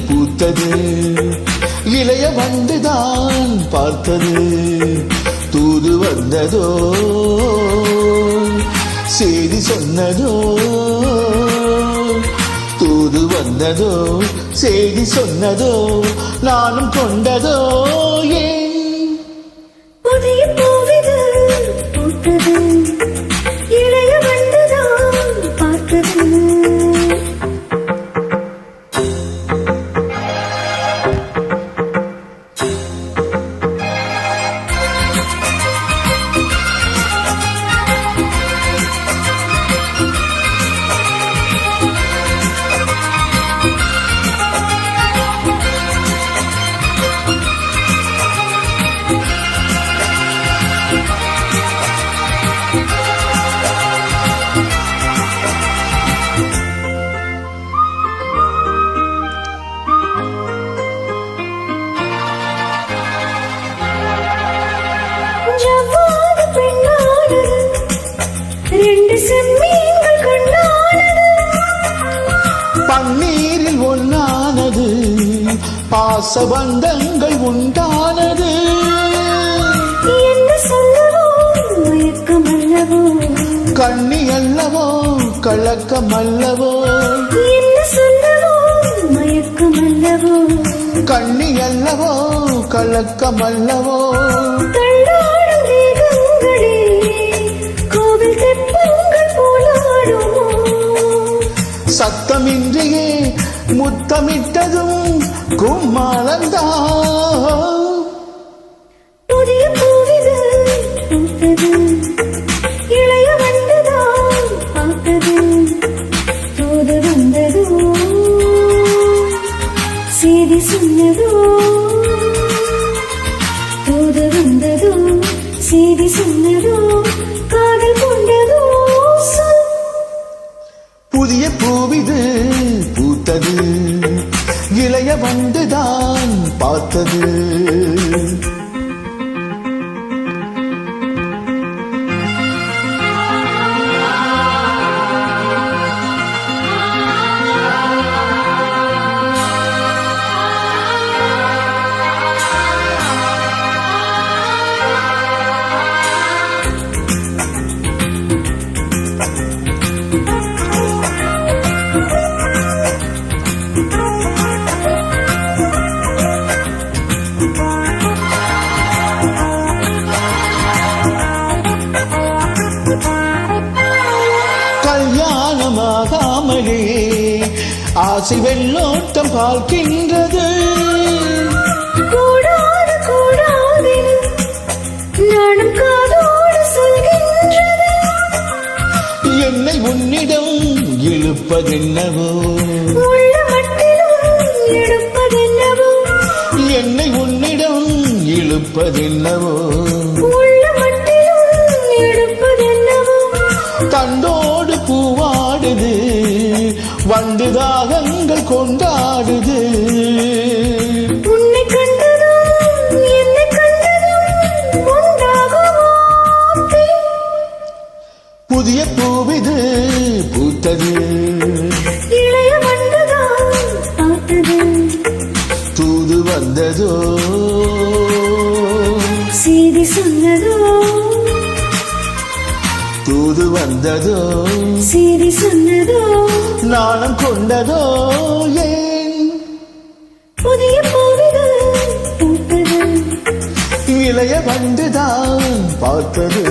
பூத்தது இளைய வண்டுதான் பார்த்தது தூது வந்ததோ செய்தி சொன்னதோ தூது வந்ததோ செய்தி சொன்னதோ நானும் கொண்டதோ ஏன் புதிய பூவிது பூத்தது இளைய வண்டுதான் பார்த்தது ஜவ்வாது பெண்ணானது ரெண்டு செம்மீன்கள் கண்ணானது பன்னீரில் ஒன்னானது பாசபந்தங்கள் உண்டானது என்ன சொல்லவோ மயக்கம் அல்லவோ கண்ணி அல்லவோ கலக்கம் அல்லவோ என்ன சொல்லவோ மயக்கம் அல்லவோ கண்ணி அல்லவோ கலக்கம் அல்லவோ தள்ளாடும் தேகங்களே கோவில் தெப்பங்கள் போலாடுமோ சத்தமின்றியே முத்தமிட்டதும் கும்மாளந்தா புதிய பூவிது பூத்தது இளைய வண்டுதான் பார்த்தது தூது வந்ததோ செய்தி சொன்னதோ தூது வந்ததோ செய்தி சொன்னதோ காதல் கொண்டதோ சொல் புதிய பூவிது பூத்தது இளைய வண்டுதான் பார்த்தது கல்யாணமாகாமலே ஆசை வெள்ளோட்டம் பார்க்கின்றது கூடாது கூடாதென நானும் காதோடு சொல்கின்றது என்னை உன்னிடம் இழுப்பதென்னவோ உள்ள மட்டிலும் எடுப்பதென்னவோ என்னை உன்னிடம் இழுப்பதென்னவோ உள்ள மட்டிலும் எடுப்பதென்னவோ தண்டோடு பூவாடுது வண்டு தாகங்கள் கொண்டாடுது உன்னை கண்டதும் என்னை கண்டதும் உண்டாகுமோ புதிய பூவிது பூத்தது இளைய வண்டுதான் பார்த்தது தூது வந்ததோ செய்தி சொன்னதோ தூது வந்ததோ செய்தி சொன்னதோ நாணம் கொண்டதோ ஏன் புதிய பூவிது பூத்தது இளைய வண்டுதான் பார்த்தது